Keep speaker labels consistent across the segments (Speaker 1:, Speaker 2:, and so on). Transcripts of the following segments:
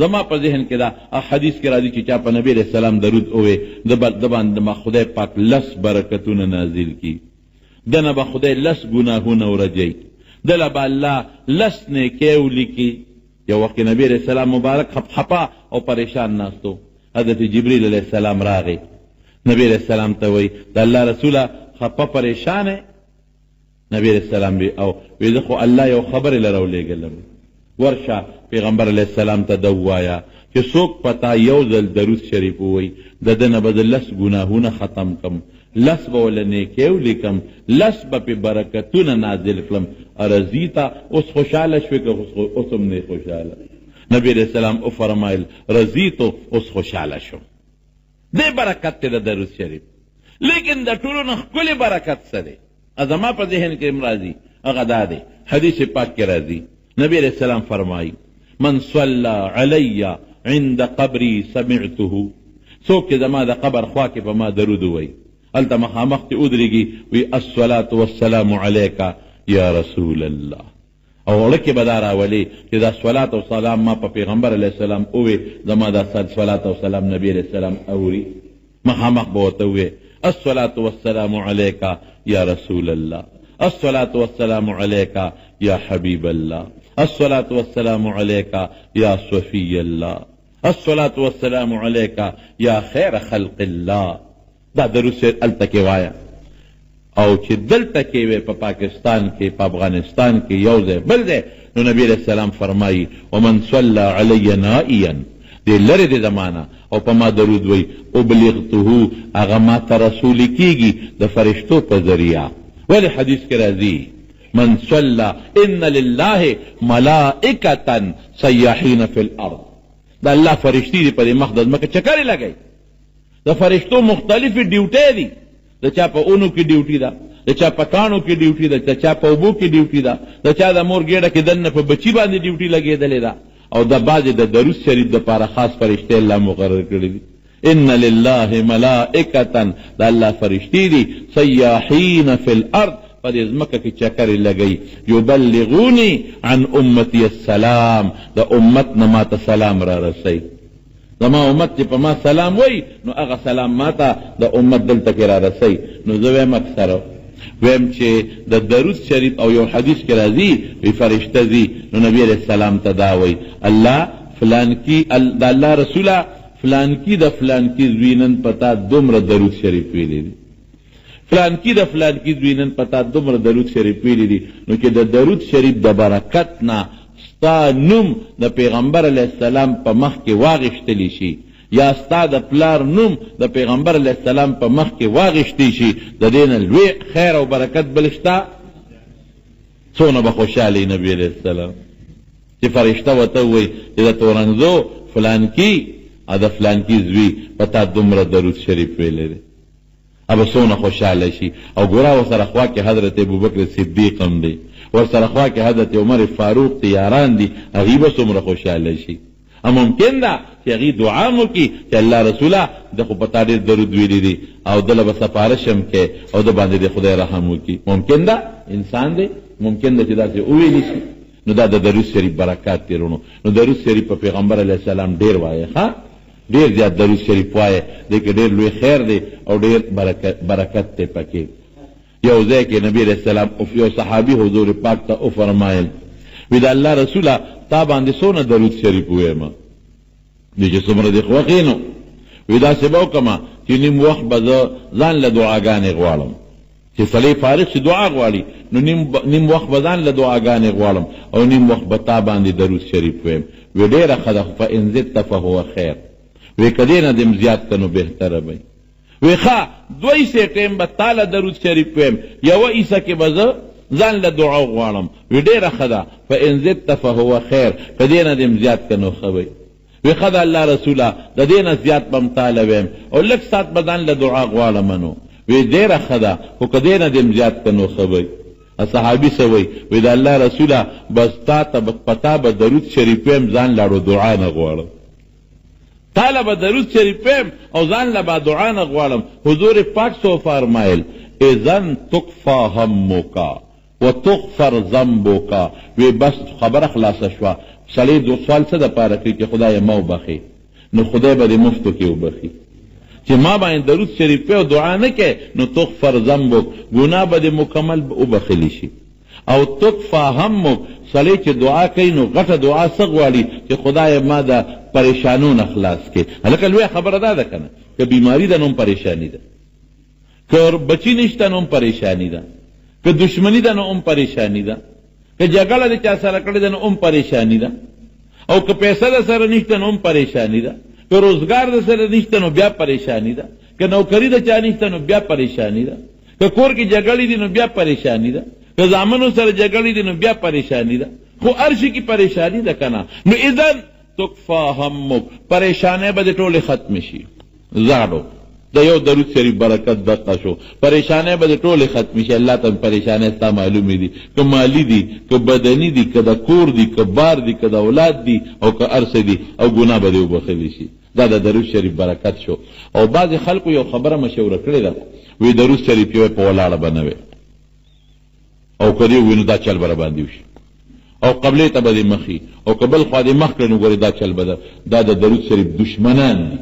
Speaker 1: زما په ذهن کې دا حدیث کې راځي چې چا په نبی علیہ السلام درود اوې د باندې ما خدای پاک 10 برکتونه نازل کی، دنه به خدای 10 ګناهونه ورجی، دله به الله 10 نیکۍ ولیکي. یو وخت نبی علیہ السلام مبارک خپا او پریشان ناستو، حضرت جبریل علیہ السلام راغی، نبی علیہ السلام ته وی د الله رسوله خپا پریشان ہے؟ نبی علیہ السلام بی او وی خو الله یو خبر لرو لګلم، ورشه پیغمبر علیہ السلام ته دوایا چې څوک پتا یو ځل درود شریف وی د دنه به 10 ګناهونه ختم کم، 10 به ول نیکۍ ولیکم، 10 به په برکتونه نازل کړم. رضیتا اوس خوشاله شوې که اوس هم نه خوشاله؟ نبی علیہ السلام او فرمایل رضیتو اوس خوشاله شم. دې برکت ته د درود شریف، لیکن د ټولو نه ښکلی برکت څه دی؟ زما په ذهن کې امراضي هغه دا دی، حدیث پاک کې راځي نبی علیہ السلام فرمایي من صلى علی عند قبری سمعته، څوک چې زما د قبر خوا کې په ما درود ووایي هلته مخامخ کې ودرېږي وی الصلاة والسلام علیک یا رسول الله، او وړکې به دا راولي چې دا صلات او سلام ما په پیغمبر علیہ السلام اوې زما دا صلات او سلام نبی علیہ السلام اوري، مخامخ به ورته ووایي الصلاة والسلام علیک یا رسول الله، الصلاة والسلام علیک یا حبیب الله، الصلاة والسلام علیک یا صفی الله، الصلاة والسلام علیک یا خیر خلق الله. دا درود سے الته کې وایا، او چې دلته کې وي په پاکستان کې په افغانستان کې یو ځای بل ځای، نو نبی علیہ السلام فرمایي ومن صلى علی نائیا، دې لرې د زمانه او په ما درود وی ابلغته، هغه ما ته رسول کیږي د فرشتو په ذریعه. ولی حدیث کې راځي من صلى ان لله ملائکة سیاحین فی الارض، دا الله فرشتي دی په مقدس مکه چکرې لګي، د فرشتو مختلفې ډیوټۍ دي، د چا په اونو کې ډیوټي ده، د چا په کانو کې ډیوټي ده، د چا په اوبو کې ډیوټي ده، د چا د مور ګېډه کې دننه په بچي باندې ډیوټي لګېدلې ده، او د بعضې د درود شریف دپاره خاص فرشتې الله مقرر کړي دي. ان لله ملائکة، د الله فرشتي دي سیاحین فی الارض، په دې ځمکه کې چکرې لګوي، یبلغوني عن امتی السلام، د امت نه ماته سلام را رسوي، زما امت چې په ما سلام وی نو هغه سلام ماته د امت دلته کې را رسوي. نو زه وایم اکثره ویم چې د درود شریف او یو حدیث کې راځي وی فرشته ځي، نو نبی علیہ السلام ته دا وی الله فلان کی د الله رسوله فلان کی د فلان کی زوینن پتا دومره درود شریف ویلی دي، فلان کی د فلان کی زوینن پتا دومره درود شریف ویلی دي. نو چې د درود شریف د برکت نه ستا نوم د پیغمبر علیہ السلام په مخ کې واغشتلی شي، یا ستا د پلار نوم د پیغمبر علیہ السلام په مخ کې واغشتی شي، د دې نه لوی خیر او برکت بل شته؟ څونه به خوشحالي نبی علیہ السلام چې فرشته ورته ووایي چې د تورنګزو فلان کی د فلان کی زوی په تا دومره درود شریف ویلی دی، ابه څونه خوشحاله شي. او ګوره ورسره خوا کې حضرت ابوبکر صدیق هم دی، ورسره خوا کې حضرت عمر فاروق یاران دي، هغوی به څومره خوشحاله شي. ممکن ده چې هغوی دعا مو کړي چې الله رسوله د خو په تا ډېر درود ویلی دي او دله به سفارش هم کې او د باندې د خدای رحم وکړي. ممکن ده انسان دی، ممکن ده چې داسې وویلی شي. نو دا د درود شریف برکات دی رونو. نو درود شریف په پیغمبر علیه السلام ډېر وایه، ښه ډېر زیات درود شریف وایه، دې کې ډېر لوی خیر دی او ډېر برکت دی پکې. یو ځای کې نبی علیہ السلام یو صحابي حضور پاک ته او فرمایل وی د الله رسوله تا باندې څونه درود شریف ووایم؟ دی چې څومره دې خوښې نو وی داسې به وکړمه چې نیم وخت به زه ځان له دعاګانې غواړم، چې سړی فارغ شي دعا غواړي نو نیم وخت به ځان له دعاګانې غواړم او نیم وخت به تا باندې درود شریف ویم. وی ډېره ښه ده، فان زدت فهو خیر، وی که دې نه دم زیات که نو بهتره به وی ښه دوه حصې ټیم به تا له درود شریف ویم، یوه حصه کې به زه ځان له دعا غواړم. وی ډېره ښه ده، فان زدت فهو خیر، که دې نه دم زیات که نو ښه به وی ښه ده الله رسوله د دې نه زیات به م تاله ویم او لږ ساعت به ځان له دعا غواړم. نو وی ډېره ښه ده، خو که دې نه دم زیات که نو ښه به. صحابي څه وی وی د الله رسوله بس تا ته پتا به درود شریف ویم ځان لاړو دعا نه غواړم، تاله به درود شریف ویم او ځان له به دعا نه غواړم. حضور پاک سو فرمایل اذن تکفا همک و تغفر ذنبک، وی بس خبره خلاصه شوه سړی دو سوال څه دپاره کوي چې خدای ما وبخې، نو خدای به دې مفتو کې وبخي. چې ما باندې درود شریف په دعا نه کې نو تغفر ذنبک، ګناه به دې مکمل وبخلی شي. او تکفا همک، سړی چې دعا کوي نو غټه دعا څه غواړي چې خدای ما د پریشانو نه خلاص کړي. هلکه لویه خبره دا ده که نه، که بیماري ده نو هم پریشاني ده، که بچی نشته نو هم پریشاني ده، که دشمني ده نو هم پریشاني ده، که جګړه د چا سره کړې ده نو هم پریشاني ده، او که پیسه د سره نشته نو هم پریشاني ده، که روزګار د سره نشته نو بیا پریشاني ده، که نوکري د چا نشته نو بیا پریشاني ده، که کور کې جګړې دي نو بیا پریشاني ده، که زامنو سره جګړې دي نو بیا پریشاني ده. خو هر شي کې پریشاني ده که نه. نو اذن تکفا همک، پریشانۍ به دې ټولې ختمې شي. زاړو د یو درود شریف برکت دقه شو، پریشانۍ به دې ټولې ختمې شي. الله ته پریشانۍ ستا معلومې دي، که مالی دي، که بدني دي، که د کور دي، که بار دي، که د اولاد دي، او که هر څه دي، او ګناه به دې وبخلی شي. دا د درود شریف برکت شو. او بعضې خلکو یو خبره مشوره کړې ده، وی درود شریف یې په ولاړه به نه وي، او که دې ووي نو دا چل به راباندې وشي، او قبلې ته به دې مخي، او که بل خوا دې مخ کړې نو ګورې دا چل به ده. دا د درود شریف دشمنان دي.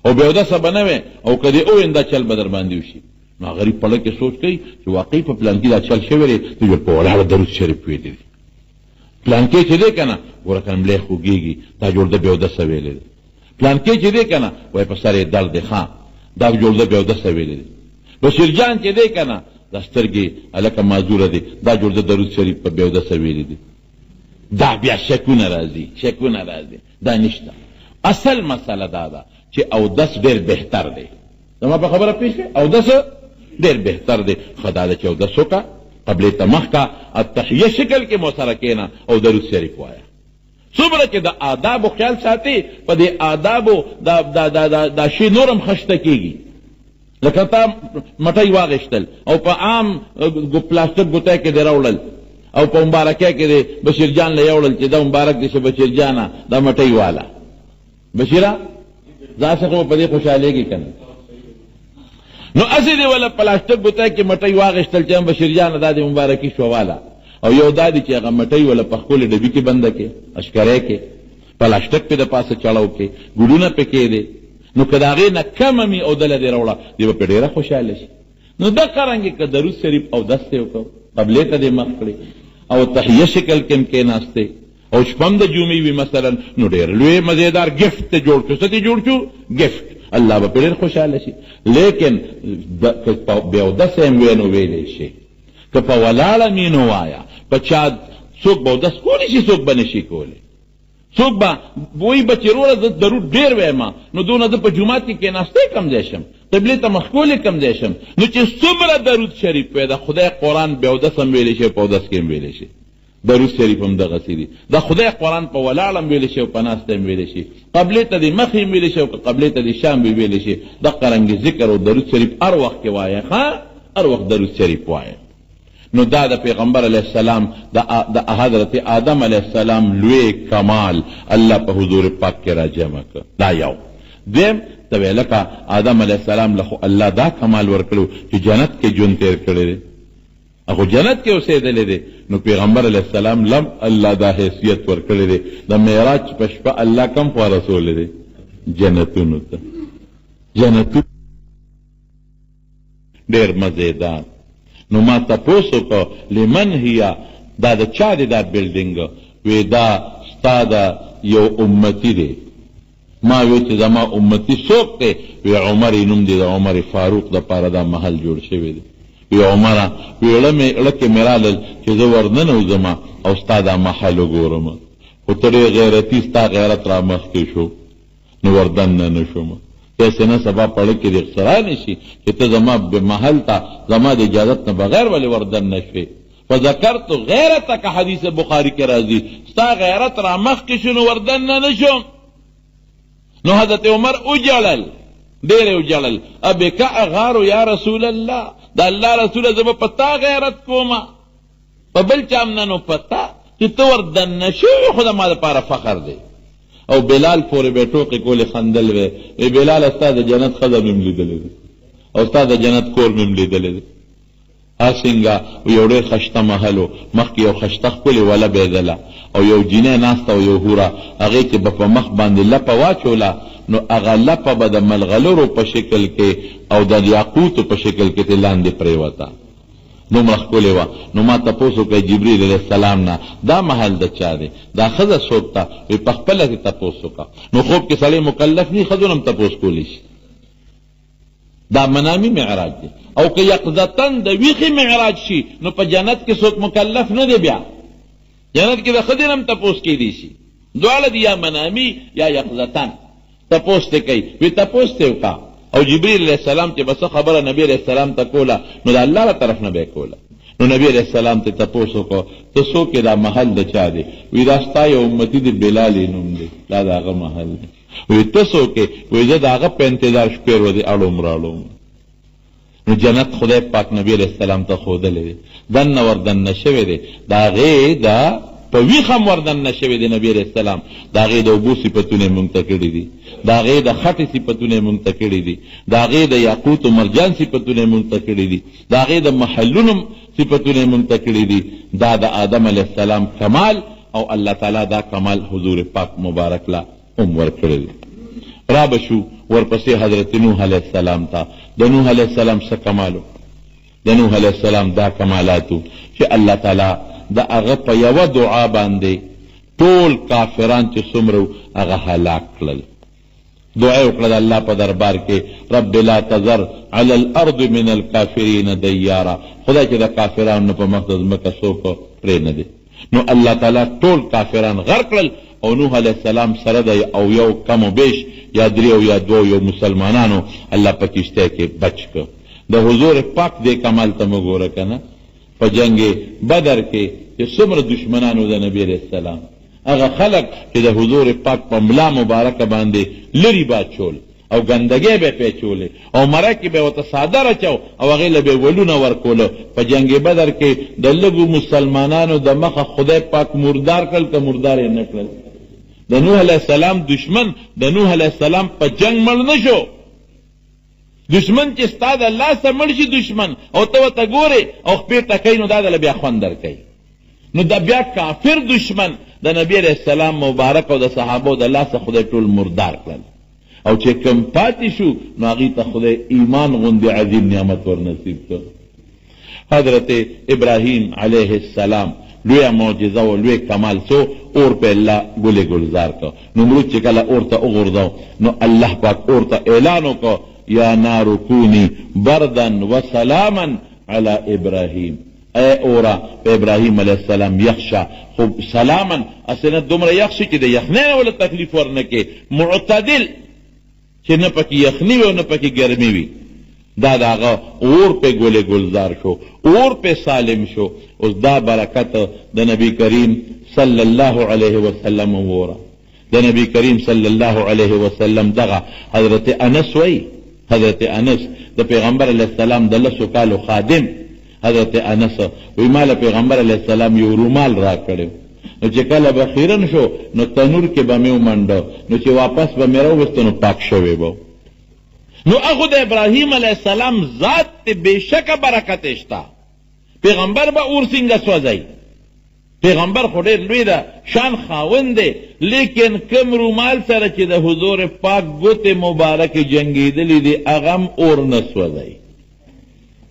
Speaker 1: او بیا اودسه به نه وي، او که دې ووین دا چل به در باندې وشي. نو غریب پړه کې سوچ کوي چې واقعي په پلان کې دا چل شوی دی، دوی په ولاړه درود شریف ویلی دی. پلان کې چې دی که نه ګوره که ملی خوږېږي، دا جوړ ده بیا اودسه ویلی دی. پلان کې چې دی که نه وایي په سر یې درد دی، ښه دا جوړ ده بیا اودسه ویلی دی. بشیرجان چې دی که نه دا سترګې هلکه معذوره دی، دا جوړ ده درود شریف په بیا اودسه ویلی دی. دا بیا شکونه راځي، دا نشته. اصل مسله دا ده چې اودس ډېر بهتر دی. زما په خبره پوه شوې؟ اودس ډېر بهتر دی. ښه دا ده چې اودس وکړه، قبلې ته مخ کا، التحیه شکل کې مو سره کښېنه او درود شریف وایه. څومره چې د آدابو خیال ساتي، په دې آدابو دا شی نور هم خشته کېږي. لکه تا مټۍ واغېشتل او په عام پلاستیک ګوتۍ کې دې راوړل، او په مبارکۍ کې دې بشیرجان له یوړل چې دا مبارک دې شه بشیرجانه دا مټۍ والا. بشیره ځا څخه په دې خوشحالېږي که نه؟ نو هسې دې وله پلاستیک ګوتۍ کې مټۍ واغېشتل چې بشیرجانه دا دې مبارکي شوه والا. او یو دا دی چې هغه مټۍ وله په خپلې ډبي کې بنده کې، اشکری کې، پلاستیک پې د پاسه چړو کې، ګوډونه پکې دی. نو که د هغې نه کمه مې اودله دې راوړه، دې به پې ډېره خوشحاله شي. نو دقه رنګې که درود شریف اودس دې وکړو، قبلې ته دې مخ کړې، او تحیه شکل کې هم کېناستې، او شپه هم د جمعې وي مثلا، نو ډېر لوی مزېدار ګفت ته جوړ شو. څه ته جوړ شو؟ ګفت. الله به پې ډېر خوشحاله شي. لیکن که بې اودسه هم وی نو ویلی شي، که په ولاړه مې نو وایه. په چا څوک به اودس کولی شي، څوک به نه شي کولی. څوک به وایي به چې وروره زه درود ډېر وایم، نو دونه زه په جومات کې کېناستی کم ځای شم، قبلې ته مخ کولی کم ځای شم. نو چې څومره درود شریف وی د خدای قرآن بې اودس هم ویلی شي، په اودس کې هم ویلی شي. درود شریف هم دغسې دي. د خدای قرآن په ولاړ هم ویلی شي، او په ناسته هم ویلی شي، قبلې ته دې مخې هم ویلی شي، او قبلې ته دې شا هم ویلی شي. دقه رنګې ذکر او درود شریف هر وخت کې وایه، ښه هر وخت درود شریف وایه. نو دا د پیغمبر علیه السلام د حضرت آدم علیه السلام لوی کمال الله په حضور پاک کې را جمع کړ. دا یو. دویم ته وی لکه آدم علیه السلام له خو الله دا کمال ورکړو چې جنت کې ژوند تېر کړی دی، هغه جنت کې اوسېدلی دی. نو پیغمبر علیه السلام لم الله دا حیثیت ورکړی دی. د معراج په شپه الله کم خوا رسولی دی؟ جنتونو ته. جنتونو ډېر مزېدار. نو ما تپوس وکړو لمن هیا، دا د چا دی دا بلډینګ؟ وی دا ستا د یو امتي دی. ما وی چې زما امتي څوک دی؟ وی عمر نوم دی، د عمر فاروق د پاره دا محل جوړ شوی دی. وی عمره وی اړه کې مې رالل چې زه ورننوځم او ستا دا محل وګورم، خو ته ډېر غیرتي، ستا غیرت را مخکې شو، نو وردننه نه شوم. پیسې نه سبا پړه کې دې اقصرا نه شي چې ته زما محل ته زما د اجازت نه بغیر ولې وردن نه شوې. فذکرت غیرتک، حدیث بخاري کې راځي، ستا غیرت را مخکې شو نو وردن نه شوم. نو حضرت عمر وجړل، ډېر وجړل. ابک اغارو یا رسول الله، د الله رسوله زه به په تا غیرت کومه، په بل چا هم نه. نو پتا چې ته وردن نه شوې خو زما دپاره فخر دی. او بلال پورې به ټوقې کولې، خندل وی بلال ستا د جنت ښځه مې هم لیدلی دی، او ستا د جنت کور مې هم لیدلی دی. اسنګه یو ډېر خشته محلو مخکې یو خشته ښکلې وله بېدله او یو جینۍ ناسته او یو هوره هغې چې به په مخ باندې لپه واچوله نو هغه لپه به د ملغلرو په شکل کې او د یاقوتو په شکل کې ترې لاندې پرېوته دومره ښکلې وه نو ما تپوس وکړی جبریل علیه السلام نه دا محل د چا دی دا ښځه څوک ته وایي په خپله کې تپوس وکړه نو خوب کې سړی مکلف نه ښځو نه هم تپوس کولی شي دا منامي معراج دی او که یقظتن د ویښې معراج شي نو په جنت کې څوک مکلف نه دی بیا جنت کې د ښځې نه هم تپوس کیدی شي دواړه دي یا منامي یا یقظتن تپوس ته کوي وی تپوس ته وکړه او جبریل علیه السلام چې بس خبره نبی علیه السلام ته کوله نو د الله له طرف نه به یې کوله نو نبی علیه السلام ته تپوس وکړو ته څوک یې دا محل د چا دی وی دا ستا یو امتي دی بلال یې نوم دی دا د هغه محل دی وی ته څوک یې وی زه د هغه په انتظار شپې ورځې اړوم راړوم نو جنت خدای پاک نبی علیه السلام ته ښودلی دی دننه وردننه شوی دی د هغې د په ویښ هم وردننه شوی دی نبی علیه السلام د هغې د اوبو صفتونه یې مونږ ته کړي دي د هغې د خټې صفتونه یې مونږ ته کړي دي د هغې د یاقوت و مرجان صفتونه یې مونږ ته کړي دي د هغې د محلونو صفتونه یې مونږ ته کړي دي دا د آدم علیه السلام کمال او الله تعالی دا کمال حضور پاک مبارک لا هم ورکړی دی را به شو ورپسې حضرت نوح علیه السلام ته د نوح علیه السلام څه کمالو د نوح علیه السلام دا کمالاتو چې الله تعالی د هغه په یوه دعا باندې ټول کافران چې څومره هغه هلاک کړل دعا یې وکړه د الله په دربار کې رب لا تذر علی الارض من الکافرین دیارا خدای چې د کافرانو نه په مخ د ځمکه څوک پرې نه دی نو الله تعالی ټول کافران غرق کړل او نوح علیه السلام سره د او یو کم و بیش یا درې او یا دوه یو مسلمانانو الله په کشتۍ کې بچ کړ د حضور پاک دې کمال ته مو ګوره که نه په جنگ بدر کې چې څومره دشمنانو د نبی علیه السلام هغه خلق چې د حضور پاک په ملا مبارکه باندې لرې باچول او ګندګۍ به پیچولې او مرکې به ورته څادر اچو او هغې له به ولونه ورکولو په جنگ بدر کې د لږو مسلمانانو د مخه خدای پاک مردار کړل که مردار یې نه کړل د نوح علیه السلام دشمن د نوح علیه السلام په جنگ مړ نه شو دشمن چې ستا د لاسه مړ شي دشمن او ته ورته ګورې او خپې ټکوي نو دا دله بیا خوند درکوي نو دا بیا کافر دشمن د نبی علیه السلام مبارک او د صحابو د لاسه خدای ټول مردار کړل او چې کم پاتې شو نو هغې ته خدای ایمان غوندې عظیم نعمت ورنصیب کړ حضرت ابراهیم علیه السلام لویه معجزه و لوی کمال سو اور په الله ګلې گلزار کړ نمرود چې کله اور ته وغورځو نو الله پاک اور ته اعلان وکړ یا نار کونی بردن و سلاما علی ابراهیم اے اورا په ابراهیم علیه السلام یخشا خو سلاما اسنه دومره یخ شي چې د یخنۍ نه ولا تکلیف ورنه کې معتدل چې نه پکې یخني وي او نه پکې ګرمي وي دا د هغه اور په ګلې گلزار شو اور په سالم شو اوس دا برکت د نبی کریم صلی الله علیه وسلم وره د نبی کریم صلی الله علیه وسلم دغه حضرت انس وی حضرت انس د پیغمبر علیه السلام د لسو کالو خادم حضرت انس وی مال پیغمبر علیه السلام یو رومال را کړو نو چې کله بخیرن شو نو تنور کې به مې ومنډه نو چې واپس به مې راوویسته نو پاک شوی به نو هغه د ابراهیم علیه السلام ذات ته بېشکه برکت شته پیغمبر به اور څنګه سوځوي پیغمبر خو ډېر لوی ده شان خاوند دی لیکن کم رومال سره چې د حضور پاک ګوتې مبارکې جنګېدلې دي هغه هم اور نه سوځوي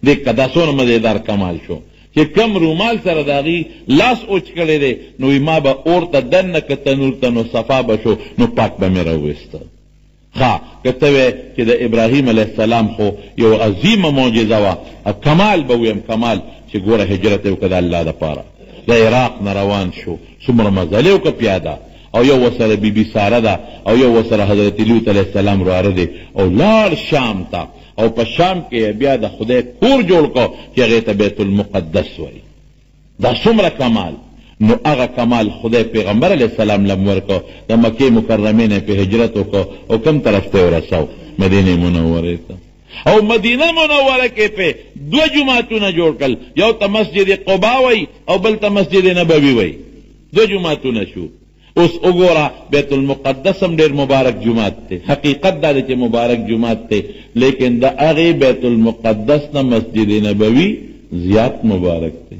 Speaker 1: دې که دا څومره مزېدار کمال شو چې کم رومال سره د هغې لاس اوچ کړی دی نو ما به اور ته دننه که تنور ته نو صفا به شو نو پاک به مې راوویسته ښه که ته وی چې د ابراهیم علیه السلام خو یو عظیمه معجزه وه کمال به ویم کمال چې ګوره هجرت یې وکړه د الله دپاره د عراق نه روان شو څومره مزلې وکړه پیاده او یو ورسره بیبي ساره ده او یو ورسره حضرت لوط علیه السلام رواره دی او لاړ شام ته او په شام کې بیا د خدای کور جوړ کړ چې هغې ته بیت المقدس وایي دا څومره کمال نو هغه کمال خدای پیغمبر علیه السلام لم ورکړ د مکې مکرمې نه په هجرت وکړ او کوم طرف ته ورسو مدینې منورې ته او مدینه منوره کې په دوه جوماتونه جوړ کړل یو ته مسجد قبا وی او بل ته مسجد نبوي وی دوه جوماتونه شو اوس وګوره بیت المقدس هم ډېر مبارک جومات دی حقیقت دا دی چې مبارک جومات دی لیکن د هغې بیت المقدس نه مسجد نبوي زیات مبارک دی.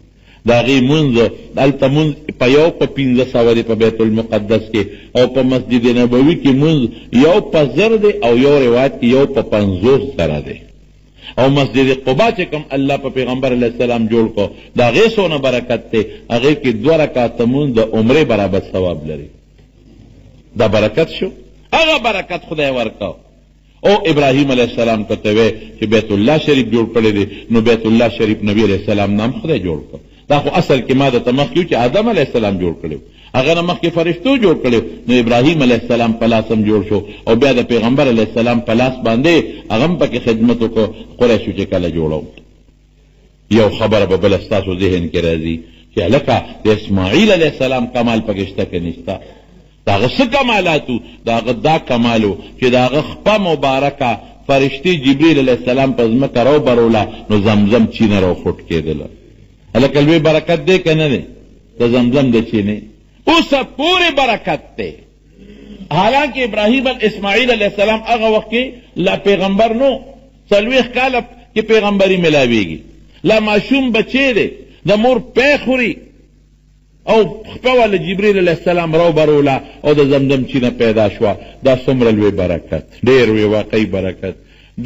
Speaker 1: د هغې مونځ هلته مونځ په یو په 1500 دی په بیت المقدس کې، او په مسجد نبوي کې مونځ یو په 1000 دی، او یو روایت کې یو په 50 سره دی. او مسجد قبا چې کوم الله په پیغمبر علیه السلام جوړ کو، د هغې څونه برکت دی، هغې کې 2 رکعاته مونځ د عمرې برابر ثواب لري. دا برکت شو، هغه برکت خدای ورکاو. او ابراهیم علیه السلام ته ته وی چې بیت الله شریف جوړ کړی دی، نو بیت الله شریف نبی علیه السلام نام خدای جوړ کړ. دا خو اصل کې ما درته مخکې چې آدم علیه السلام جوړ کړی، هغه نه مخکې فرشتو جوړ کړی، نو ابراهیم علیه السلام په لاس هم جوړ شو، او بیا د پیغمبر علیه السلام په لاس باندې هغه هم پکې خدمت وکړو. قریشو چې کله جوړو، یو خبره به بله ستاسو ذهن کې راځي چې هلکه د اسماعیل علیه السلام کمال پکې شته که نشته؟ د هغه څه کمالاتو؟ د هغه دا کمالو چې د هغه خپه مبارکه فرشتي جبریل علیه السلام په ځمکه رو بروله، نو زمزم چینه رو خوټ کېدله. هلکه لوی برکت دی که نه دی؟ د زمزم د چینې اوسه پورې برکت دی. حالانکه ابراهیم اسماعیل علیه السلام هغه وخت کې لا پیغمبر نو، 40 کاله کې پیغمبري ملاویږي، لا ماشوم بچی دی، د مور پی خوري، او خپه والا جبریل علیه السلام رو بروله، او د زمزم چینه پیدا شوه. دا څومره لوی برکت، ډېر وی واقعي برکت.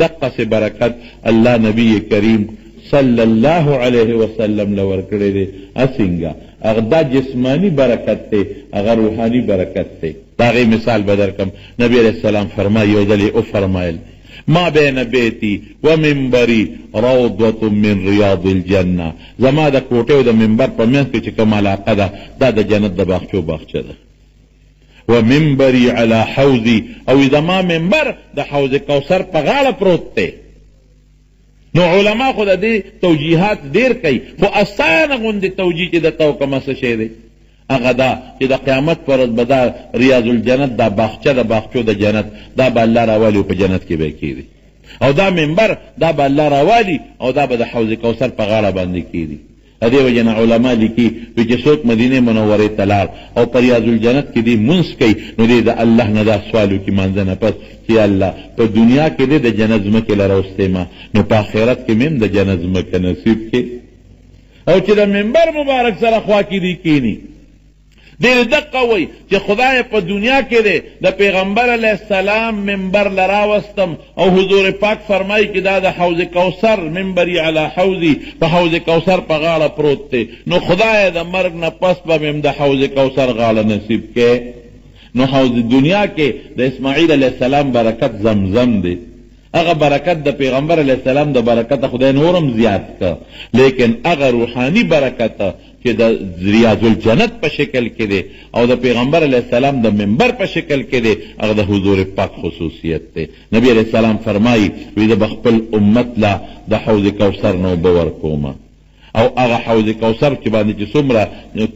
Speaker 1: دقسې برکت الله نبی کریم صلی الله علیه وسلم لور کړی دی. اسنګه هغه دا جسمانی برکت دی، هغه روحانی برکت دی. دا غي مثال به درکم. نبی علیہ السلام فرمایي، یو ځل او فرمایل ما بین بیتی و منبری روضة من ریاض الجنه، زما د کوټې او د منبر په منځ کې چې کومه علاقه ده، دا د جنت د باغچو باغچه ده. و منبری علی حوضی، او زما منبر د حوض کوثر په غاړه پروت دی. نو علما خو د دې توجیهات ډېر کوي، خو اسانه غوندې توجیه چې درته وکړمه څه شی دی، هغه دا چې د قیامت پر ورځ به دا ریاض الجنت، دا باغچه د باغچو د جنت، دا به الله راوالي او په جنت کې به کېږي. او دا منبر دا به الله راوالي، او دا به د حوض کوثر په غاړه باندې کېږي. د دې وجې نه علما لیکي چې څوک مدینې منورې ته لاړ او په ریاض الجنت کې دې مونځ کوي، نو دې د الله نه دا سوال وکړي مانځه نه پس چې الله په دنیا کې دې د جنت ځمکې له راوستې ما، نو په آخرت کې مې هم د جنت ځمکه نصیب کړي. او چې د منبر مبارک سره خوا کې دې کښېني، دیر دقه وی چې خدای په دنیا کې دی د پیغمبر علیه السلام منبر لراوستم، او حضور پاک فرمایي چې دا د حوض کوثر منبری علی حوضی، په حوض کوثر په غاړه پروت دی، نو خدای د مرګ نه پس به مې د حوض کوثر غاړه نصیب کې. نو حوض دنیا کې د اسماعیل علیه السلام برکت زمزم دی. هغه برکت د پیغمبر علیه السلام د برکت خدای نورم زیات که، لیکن هغه روحانی برکت چې د ریاض الجنت په شکل کې دی، او د پیغمبر علیه السلام د منبر په شکل کې دی، هغه د حضور پاک خصوصیت دی. نبی علیه السلام فرمایي وی د خپل امت لا د حوض کوثر نه اوبه ورکومه، او هغه حوض کوثر چې باندې چې څومره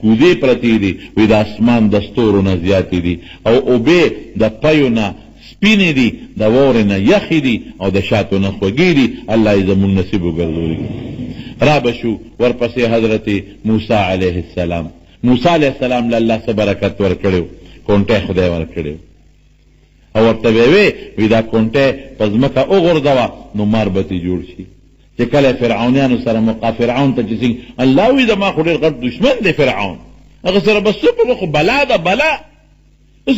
Speaker 1: کوزې پرتې دي، وی د اسمان د ستورو نه زیاتې دي، او اوبې د پیو نه سپینې دي، د واورې نه یخې دي، او د شاتو نه خوږې دي. الله یې زموږ نصیب وګرځوي. را بشو ورپسې حضرت موسی علیه السلام، موسی علیه السلام له الله څه برکت ورکړی، کونټی خدای ورکړی، او ورته وی دا کونټی په ځمکه وغورځوه نو مار به ترې جوړ شي. چې کله فرعونیانو سره فرعون ته چې الله وی زما خو ډېر غټ دشمن دی فرعون، هغه سره به څه کوم، خو بلا ده بلا،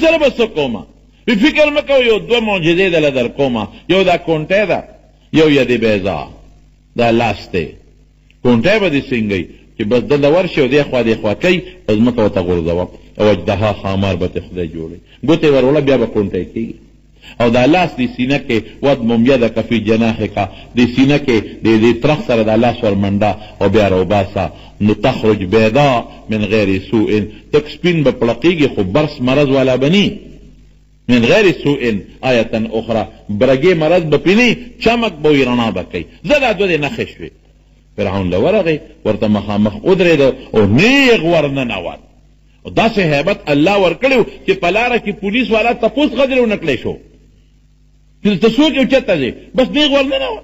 Speaker 1: سره به څه کومه. وی فکر مه کوه، یو 2 معجزې دله در کومه، یو دا کونټی ده، یو ید بیضا دا لاس دی. کونټی به دې څنګه چې بس دله ورشي او دې خوا دې خوا کوي، په ځمکه ورته غورځوه، او اجدها خامار به ته خدای جوړوي، ګوتې وروله بیا به کونټی کېږي. او دا لاس دې سینه کې وضمم یدک فی جناحک، دې سینه کې دې ترخ سره دا لاس ورمنډه او بیا راوباسه، نو تخرج بیضا من غیر سوء، تک سپین به پړقېږي خو برس مرض والا بني، من غیر سوء آیة اخرى، برګې مرض به پینی، چمک به وي، رڼا به کوي. زه دا 2 نښې شوې. فرعون له ورغی، ورته مخامخ ودرېده او نیغ ورننوت. داسې هیبت الله ورکړی چې په لاره کې پولیس والا تپوس غدرې ونه کړی شو چې ته څوک یو چېرته ځې، بس نیغ ورننوت.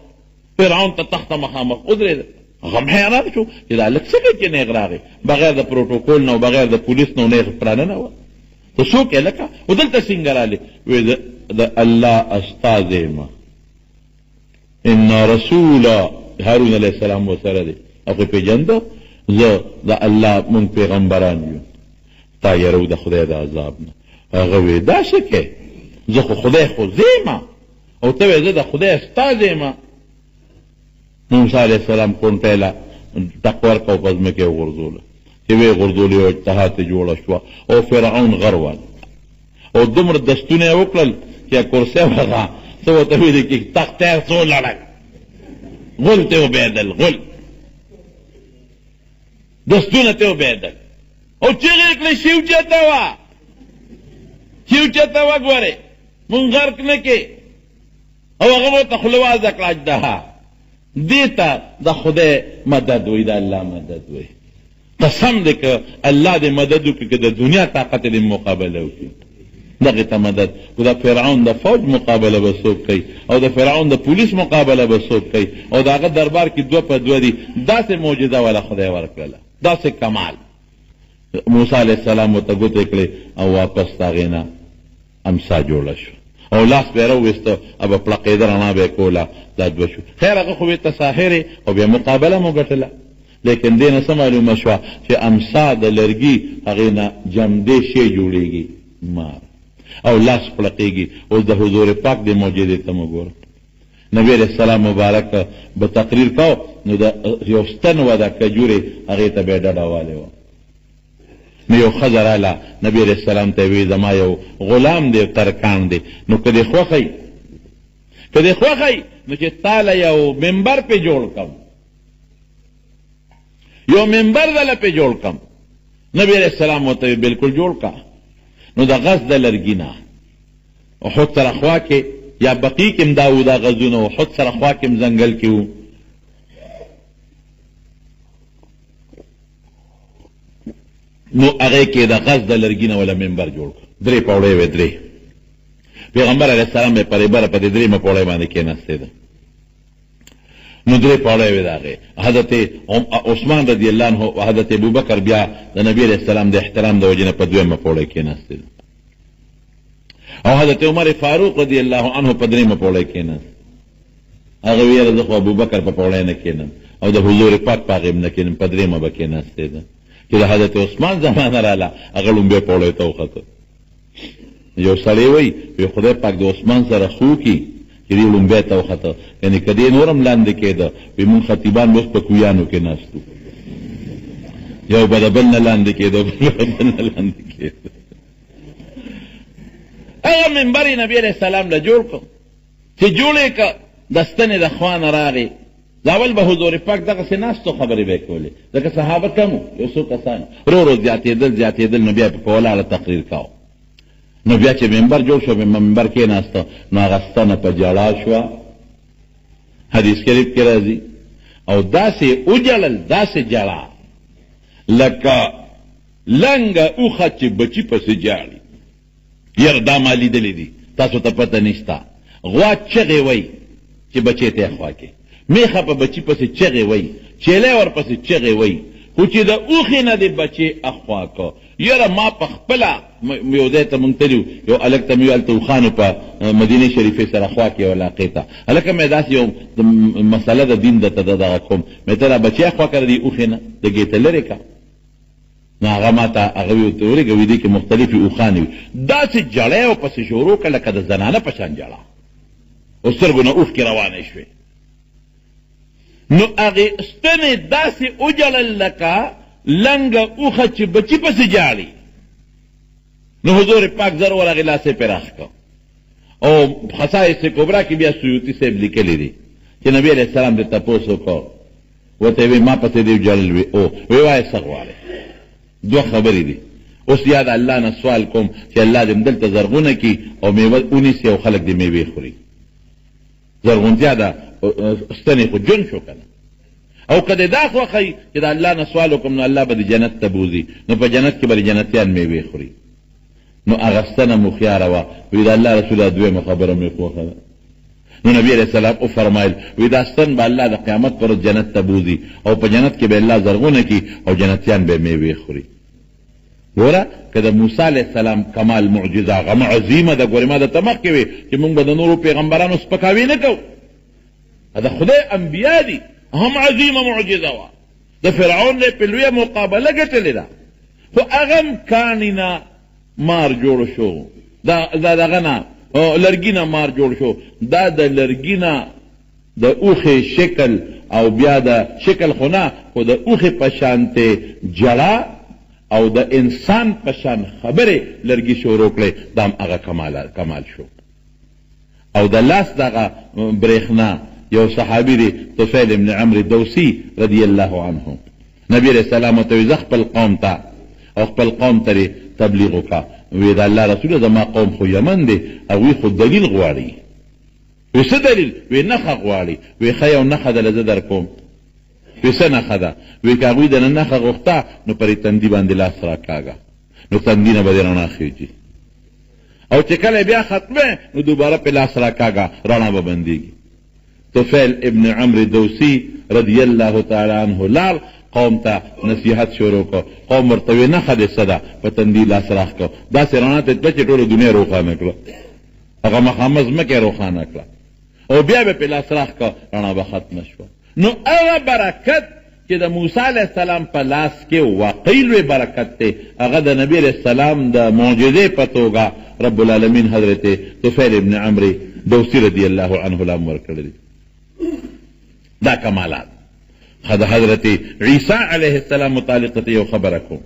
Speaker 1: فرعون ته تخته مخامخ ودرېده، غم حیران شو چې دا هلک څه کوي چې نیغ راغی، بغیر د پروټوکول نه او بغیر د پولیس نه نیغ پراننوت. ته څوک یې لکه و دلته څنګه رالې؟ وی د الله استازی ما، ان رسول هارون علیه السلام ورسره دی، او پیژنده زه د الله مونږ پیغمبران یو تا یرو د خدای د عذاب نه. هغه وی دا څه کې زه خو خدای خو زیمه او ته وی زه د خدای استاد یم. موسی علیه السلام کونټیله ټک ورکړه په ځمکې وغورځوله چې ویې غورځولې او اجتهاد یې جوړه شوه او فرعون غروال او دومره دستونه یې وکړل چې کرسۍ هغه څه ورته ویلې چې تختې څو لړک غل ته وبېدل غل دستونه ته وبېدل او چیغې یې کړې شي اوچته وه چې اوچته وه ګورې مونږ غرق نه کې او هغه ورته خوله وازه کړه اجدها دې ته د خدای مدد وی د الله مدد وی. قسم دې که الله دې مدد وکړي که د دنیا طاقت دې مقابله وکړي دغې ته مدد خو د فرعون د فوج مقابله به څوک کوي او د فرعون د پولیس مقابله به څوک کوي او د هغه دربار کې دوه په دوه دي. داسې معجزه والا خدای ورکړله داسې کمال. موسی علیه السلام ورته ګوتې کړې او واپس د هغې نه امسا جوړه شو او لاس به یې راوویسته او به پړقېده رڼا به یې کوله دا دوه شو. خیر هغه خو بېرته ساحرې او بیا مقابله مو ګټله لیکن دې نه څه معلومه شوه چې امسا د لرګي هغې نه جمدې شی جوړېږي مار او لاس پړقېږي. اوس د حضور پاک دې معجزې ته مو ګوره. نبي علیه السلام مبارک به تقریر کو نو د یو ستن وه د کجورې هغې ته به یې ډډه والی وه. نو یو ښځه راله نبي علیه السلام ته یې وی زما یو غلام دی ترکان دی نو که دې خوښی نو چې تاله یو منبر پې جوړ کم یو منبر دله پې جوړ کم. نبي علیه السلام ورته وی بلکل جوړ کا. نو د غز د لرګي نه احد سره خوا کې یا بقي کې م دا و دا غزونه احد سره خوا کې م ځنګل کې و نو هغې کې د غز د لرګي نه وله منبر جوړ کړ. درې پوړۍ وې درې. پیغمبر علیه السلام یې په بره په دې درېیمه پوړۍ باندې کېناستی ده نو درې پوړۍ وې د هغې. حضرت عثمان رضی الله عنه او حضرت ابوبکر بیا د نبي علیه السلام د احترام د وجې نه په دویمه پوړۍ کېناستی ده او حضرت عمر فاروق رضی الله عنه په درېیمه پوړۍ کېناست. هغه ویله زه خو ابوبکر په پوړۍ نه کېنم او د حضور پاک په هغې نه کېنم په درېیمه به کېناستی ده. چې د حضرت عثمان زمانه راله هغه لومبۍ پوړۍ ته وخته. یو سړی وایي خدای پاک د عثمان سره خو کي چې دې لومبۍ ته وخته یعنې که دې نور هم لاندې کېده وایي مونږ خطیبان به اوس په کویانو کې ناستو یو به د بل نه لاندې کېده بل نه لاندې کېده. هغه منبر یې نبي علیه السلام له جوړ کړ چې جوړ یې که د ستنې د خوا نه راغې د اول به حضور پاک دغسې ناستو خبرې به یې کولې ځکه صحابه کم وو یو څو کسان رو رو زیاتېدل نو بیا په ولاړه تقریر کاو. نو بیا چې منبر جوړ شو منبر کېناسته نو هغه ستنه په جړا شوه حدیث شریف کې راځي او داسې وجړل داسې جړا لکه لنګه اوښه چې بچي پسې جاړي. یاره دا ما لیدلي دي تاسو ته پته نشته. غوا چغې وی چې بچی ته یې خوا کې میخه په بچي پسې چغې وی چیلی ورپسې چغې وی خو چې د اوښې نه د بچې اخوا که یاره ما په خپله یو ځای ته مونږ تلي یو هلک ته مې ویل ته اوښانو په مدینې شریفې سره خوا کې یو علاقې ته هلکه مې داسې یو مسله د دین درته دغه کوم مې ته دا بچی اخوا که د دې اوښې نه د ګېته لرې که نو هغه ما ته هغه وی ورته ورېږه وي دې کې مختلفې اوښانې وي داسې جړی ورپسې شروع کړه لکه د زنانه په شان جړه او سترګو نه اوښکې روانې شوې. نو هغې ستنې داسې وجړل لکه لنګه اوښه چې بچي پسې جاړي. نو حضور پاک زر ورغې لاسې پرې راخ کړ او خصائص کبرا کې بیا سیوطي صاحب لیکلی دي چې نبي علیه السلام دې تپوس وکړ ورته یې وی ما پسې دې وجړل وي او وی وایه څه غواړې. دوه خبرې دي. اوس یا د الله نه سوال کوم چې الله دې دلته زرغونه کړي او میوه ونیسي او خلک دې میوې خوري. زرغونتیا ده ستنې خو جون شو که نه او که دې دا خوښوي چې د الله نه سوال وکړم نو الله به د جنت ته بوځي نو په جنت کې به د جنتیان میوې خوري. نو هغه ستنه مو خیاره وه وی د الله رسوله دویمه خبره مې خوښه ده. نو نبي علیه السلام وفرمایل وی دا ستن به الله د قیامت پر ورځ جنت ته بوځي او په جنت کې به الله زرغونه کړي او جنتیان به میوې خوري. ګوره که د موسی علیه السلام کمال معجزه هغه عظیمه ده. ګورې ما درته مخکې وې چې موږ به د نورو پیغمبرانو سپکاوي نه کوو د خدای انبیا دي هم عظیمه معجزه وه د فرعون نه په لویه مقابله ګټلې ده، خو هغه هم کاڼي نه مار جوړ شو، دغه نه لرګي نه مار جوړ شو. دا د لرګي نه د اوښې شکل او بیا د شکل خو نه، خو د اوښې په شانتې جړه او د انسان په شان خبرې لرګي شروع کړې، دا هم هغه کمال شو. او د لاس دغه برېښنا یو صحابي دی طفیل ابن عمرو دوسی رضی الله عنه، نبی علیہ السلام ته وی زه خپل قوم ته او خپل قوم ته تبلیغ وکړه. وی د الله رسول زما قوم خو یمن دی، هغوی خو دلیل غواړي. وی څه دلیل؟ وی نښه غواړي. وی ښه یو نښه ده زه در کوم. وی څه نښه ده؟ وی که هغوی دنه نښه غوښته نو پرې تندي باندې لاس راکاږه، نو تندي نه به دې رڼا خېږي، او چې کله بیا ختمه نو دوباره پې لاس راکاږه، رڼا به بندېږي. طفیل ابن عمرو دوسی رضی الله تعالی عنه لال قوم ته نصیحت شروع کو. قوم ورته وی نښه دې څه ده؟ په تندي لاس راخ کو، داسې رڼا ته تله چې ټوله دنیا روښانه کړه، هغه مخامه ځمکه روښانه کړه، او بیا به پې لاس راخ کو، رڼا به ختمه شوه. نو هغه برکت چې د موسی علیه السلام په لاس کې واقعي لوی برکت دی، هغه د نبی علیه السلام د معجزې په توګه رب العالمین حضرت طفیل ابن عمرو دوسی رضی الله عنه لام ورکړی دی. دا کمالات. د حضرت عیسی علیه السلام متعلق یو خبره کوم.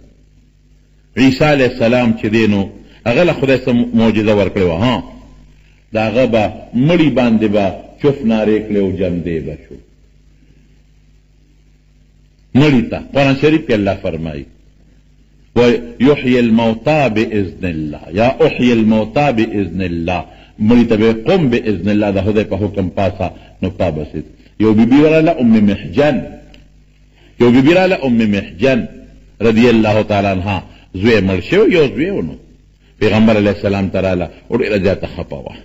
Speaker 1: عیسی علیه السلام چې دی نو هغه له خدای څخه معجزه ورکړې وه. ها د هغه به مړي باندې به چف نارې کړې او جمدې به شو مړي ته. قرآن شریف کې الله فرمایي ویحیی الموتی باذن الله، یا احیی الموتی باذن الله، مړي ته به قم باذن الله، د خدای په حکم پاسه نو پابسید. یو بیبي وراله ام محجن، یو بیبي راله ام محجن رضی الله تعالی عنها، زوی مړ شوی، یو زوی و. نو پیغمبر علیه السلام ته راله او ډېره زیاته خفه وه.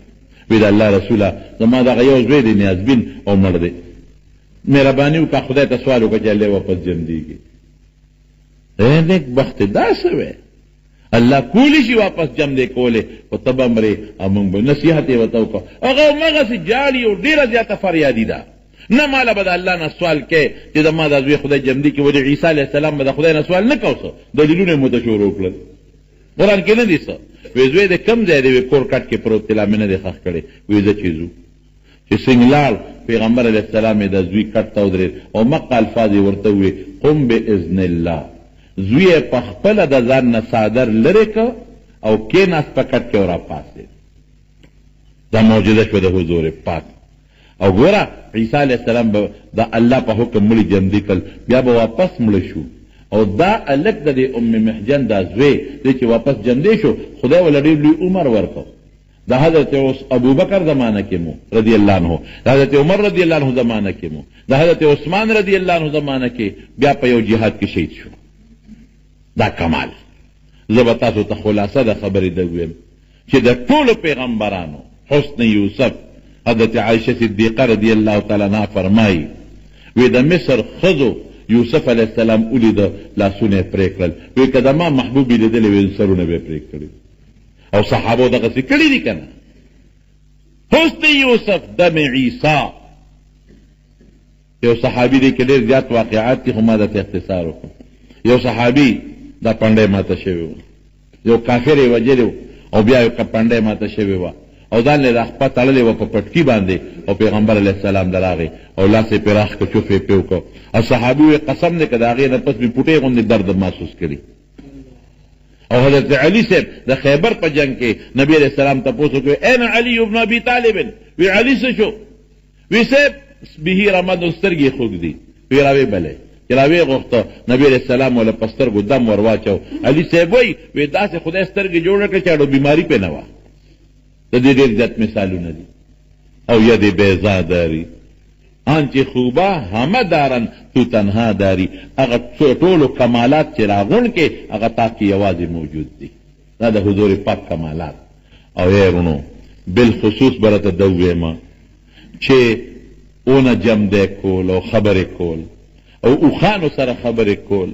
Speaker 1: وی د الله رسوله زما دغه یو زوی دی نیازبین او مړ دی، مهرباني وکړه خدای ته سوال وکړه چې الله واپس جمدېږي. نیک بخت دا څه وی؟ الله کولی شي واپس جمدې کولی، خو ته به مرې او موږ به نصیحت یې ورته وکړه. هغه همغسې جاړي او ډېره زیاته فریادي ده. نه ماله به د الله نه سوال کې چې زما دا زوی خدای جمدي کې. ولې عیسی علیه السلام به د خدای نه سوال نه کو، څه دلیلونه یې مو ته شروع کړل. قرآن کې نه دي څه. وی زوی د کوم ځای دی؟ وی کور کټ کې پروت دی، لا مې نه دی ښخ کړی. وی زه چې ځو چې څنګه لاړ پیغمبر علیه السلام یې د زوی کټ ته ودرېد او مقه الفاظ یې ورته ووی قم باذن الله. زوی یې په خپله د ځان نه څادر لرې که او کېناست په کټ کې او راپاڅېد. دا معجزه شوه د حضور پاک. او ګوره عیسی علیه السلام به د الله په حکم مړي جمدي کړل، بیا به واپس مړه شو. او دا هلک د دې ام محجن دا زوی دی چې واپس جمدی شو، خدای وله ډېر لوی عمر ورکړ. د حضرت ابوبکر زمانه کې مو رضی الله عنه، د حضرت عمر رضی الله عنه زمانه کې مو، د حضرت عثمان رضی الله عنه زمانه کې بیا په یو جهاد کې شهید شو. دا کمال. زه به تاسو ته خلاصه د خبرې د ویم چې د ټولو پیغمبرانو حسن یوسف حضرت عائشہ صدیقہ رضی اللہ تعالی عنہ فرمائی وی د مصر خزو یوسف علیہ السلام اولید لاسونه پرې کړل. وی که زما محبوب یې لیدلی وی سرونه به پرې کړي. او صحابو دغسې کړي دي که نه. حسن یوسف دم عیسی یو صحابي دی که ډېر زیات واقعات دي، خو ما درته اختصار وکړم. یو صحابي دا پنډی ماته شوی و، یو کافر یې وجلی و او بیا یو پنډی ماته شوی وه او ځان یې دا خپه تړلی وه په پټکي باندې او پیغمبر علیه السلام له راغی او لاس یې پرې راخ کړ، چوف یې پرې وکړ. او صحابي وی قسم دی که د هغې نه پس مې پوټۍ غوندې درد محسوس کړي. او حضرت علی صاحب د خیبر په جنگ کې نبی علیہ السلام تپوس وکړ این علی ابن ابي طالب؟ وی علی څه شو؟ وی صاحب به رمد سترګې خوږ دي. وی راوی بلې چې راوی غوښته نبی علیہ السلام وله په سترګو دم ور واچو. علي صاحب وی داسې خدای سترګې جوړه کړه چې اړو بیماري پې نه وه. د دې ډېر زیات مثالونه دي. او ید بیضا داری آنچه خوبه همه دارن تو تنها داری. هغه ټولو کمالات چې راغونډ کې هغه تا کې یوازې موجود دي. دا د حضور پاک کمالات. او یارونو بالخصوص برته د ویما چې اونه جمع کول او خبرې کول او اوخانو سره خبرې کول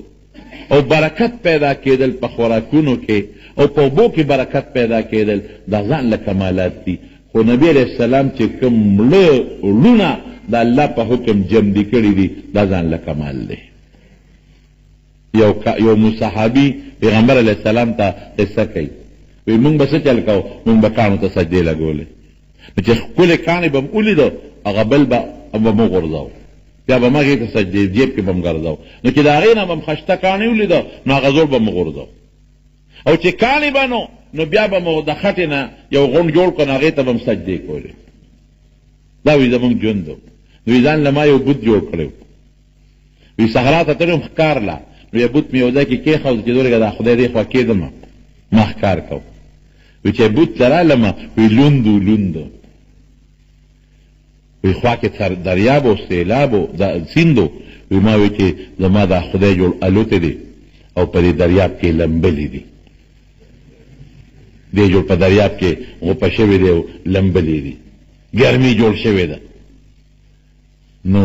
Speaker 1: او برکت پیدا کېدل په خوراکونو کې او په اوبو کې برکت پیدا کېدل دا ځان له کمالات دي. خو نبی علیہ السلام چې کوم مړه وړونه د الله په حکم جمدي کړي دي دا ځان له کمال دی. یو صحابي پیغمبر علیه السلام ته قصه کوي، وی مونږ به څه چل کوو، مونږ به کاڼو ته سجدې لګولې، نو چې ښکلې کاڼې به م ولیدو هغه بل به مو غورځاو، بیا به مغې ته سجدې جیب کې به م ګرځاو، نو چې د هغې نه به م خشته کاڼې ولیدو نو هغه زور به مو غورځاو، او چې کاڼې به نو بیا به مو د خټې نه یو غونډ جوړ کړو نو هغې ته به م سجدې کولې. دا وی زمونږ ژوند و. نو وی ځان له ما یو بوت جوړ کړی و، وی صحرا ته تلم ښکار له، نو یو بوت مې یو ځای کې کېښود چې دورېږه دا خدای دې خوا کېدم ما ښکار کو، وی چې بوت ته رالم وی لوند و لوند، وی خوا کې دریاب و سیلاب و سیند و، وی ما وی چې زما دا خدای جوړ الوتې دی او په دې دریاب کې لمبلې دي، دې جوړ په دریاب کې غوپه شوی دی او لمبلې دي، ګرمي جوړ شوې ده. نو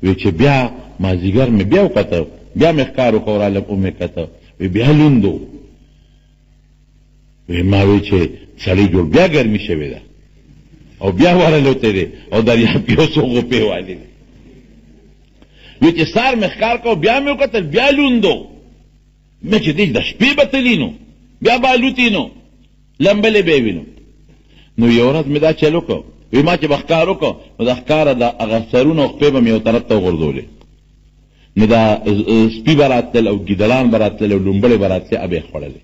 Speaker 1: وی چې بیا مازدیګر مې بیا وکته، بیا مې ښکار وکړو رالم او مې کته، وی بیا لوند و، وی ما وی چې سړی جوړ بیا ګرمي شوې ده او بیا ورالوتی دی او دریاب کې یو څو غوپې والې دي، وی چې سار مې ښکار کړو بیا مې وکتل بیا لوند و، مې چې دی د شپې به تلي نو بیا به الوتي نو لمبلې به وي نو یو ورځ مې دا چل وکړو، وی ما چې به ښکار وکړو نو د ښکاره د هغه سرونه او خپې به مې یو طرف ته وغورځولې، نو دا سپي به راتلل او ګیدړان به راتلل او لومبړې به راتلې ابې خوړلې.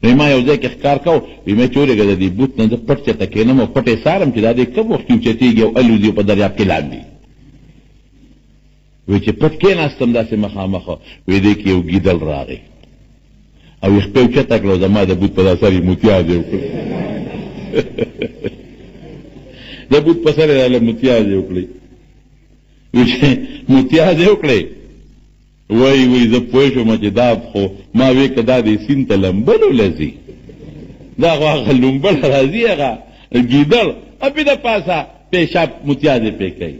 Speaker 1: نو ما یو ځای کې ښکار کو، وی مې چې ورېږه د دې بوت نه زه پټ چېرته کښېنم او پټې سارم چې دا دې کوم وخت کې اوچتېږي او الوځي په دریاب کې لاندې، وی چې پټ کېناستم داسې مخامخه، وی دې کې یو ګیدړ راغی او یې خپې اوچته کړه او زما د بوت په دا سر یې متیازې وکړې د بوت په سر یې راله متیازې وکړې، وی چې متیازې وکړې وی زه پوه شوم چې دا خو ما وی که دا دې سیند ته لمبلو لځي، دا خو هغه لومبل راځي هغه ګیدړ اپې د پاسه پیشاب متیازې پې کوي.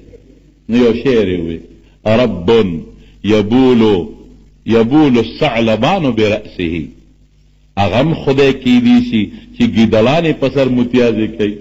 Speaker 1: نو یو شعر یې وی رب یبول الثعلبان برأسه، هغه هم خدای کیدی شي چې ګیدړانې په سر متیازې کوي.